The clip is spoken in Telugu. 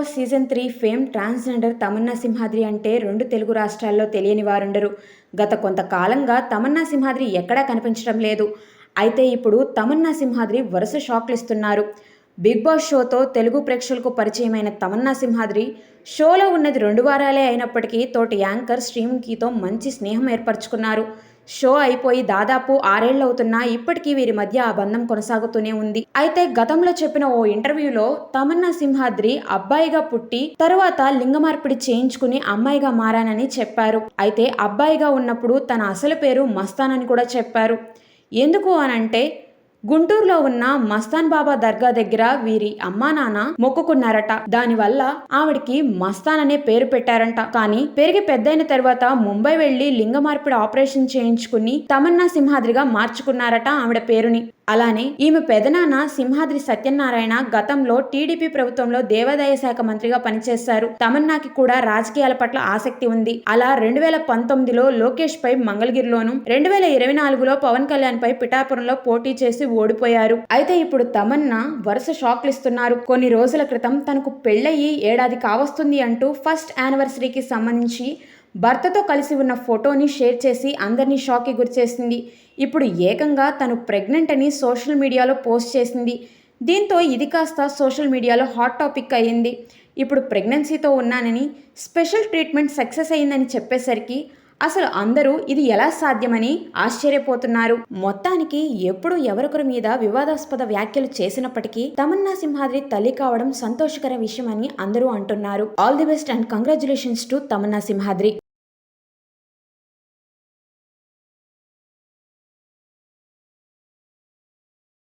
Boss season 3 fame transgender Tamannaah Simhadri అంటే రెండు తెలుగు రాష్ట్రాల్లో తెలియని వారుండరు. గత కొంతకాలంగా తమన్నా సింహాద్రి ఎక్కడా కనిపించడం లేదు. అయితే ఇప్పుడు తమన్నా సింహాద్రి వరుస షాక్లు ఇస్తున్నారు. బిగ్ బాస్ షోతో తెలుగు ప్రేక్షకులకు పరిచయమైన తమన్నా సింహాద్రి షోలో ఉన్నది 2 వారాలే అయినప్పటికీ తోటి యాంకర్ శ్రీముఖితో మంచి స్నేహం ఏర్పరచుకున్నారు. షో అయిపోయి దాదాపు 6 ఏళ్లవుతున్నా ఇప్పటికీ వీరి మధ్య ఆ బంధం కొనసాగుతూనే ఉంది. అయితే గతంలో చెప్పిన ఓ ఇంటర్వ్యూలో తమన్నా సింహాద్రి అబ్బాయిగా పుట్టి తరువాత లింగ మార్పిడి చేయించుకుని అమ్మాయిగా మారానని చెప్పారు. అయితే అబ్బాయిగా ఉన్నప్పుడు తన అసలు పేరు మస్తాన్ అని కూడా చెప్పారు. ఎందుకు అనంటే గుంటూరులో ఉన్న మస్తాన్ బాబా దర్గా దగ్గర వీరి అమ్మా నాన్న మొక్కుకున్నారట. దానివల్ల ఆవిడికి మస్తాన్ అనే పేరు పెట్టారంట. కానీ పెరిగి పెద్దయిన తర్వాత ముంబై వెళ్లి లింగ మార్పిడి ఆపరేషన్ చేయించుకుని తమన్నా సింహాద్రిగా మార్చుకున్నారట ఆవిడ పేరుని. అలానే ఈమె పెదనాన్న సింహాద్రి సత్యనారాయణ గతంలో టీడీపీ ప్రభుత్వంలో దేవాదాయ శాఖ మంత్రిగా పనిచేశారు. తమన్నాకి కూడా రాజకీయాల పట్ల ఆసక్తి ఉంది. అలా 2019లో లోకేష్ పై మంగళగిరిలోను, 2024లో పవన్ కళ్యాణ్ పై పిఠాపురంలో పోటీ చేసి ఓడిపోయారు. అయితే ఇప్పుడు తమన్నా వరుస షాక్లు ఇస్తున్నారు. కొన్ని రోజుల క్రితం తనకు పెళ్లయ్యి ఏడాది కావస్తుంది అంటూ ఫస్ట్ యానివర్సరీకి సంబంధించి భర్తతో కలిసి ఉన్న ఫోటోని షేర్ చేసి అందరినీ షాక్కి గురిచేసింది. ఇప్పుడు ఏకంగా తను ప్రెగ్నెంట్ అని సోషల్ మీడియాలో పోస్ట్ చేసింది. దీంతో ఇది కాస్త సోషల్ మీడియాలో హాట్ టాపిక్ అయ్యింది. ఇప్పుడు ప్రెగ్నెన్సీతో ఉన్నానని, స్పెషల్ ట్రీట్మెంట్ సక్సెస్ అయ్యిందని చెప్పేసరికి అసలు అందరూ ఇది ఎలా సాధ్యమని ఆశ్చర్యపోతున్నారు. మొత్తానికి ఎప్పుడు ఎవరొకరి మీద వివాదాస్పద వ్యాఖ్యలు చేసినప్పటికీ తమన్నా సింహాద్రి తల్లి కావడం సంతోషకర విషయమని అందరూ అంటున్నారు. All the best and congratulations to Tamannaah Simhadri.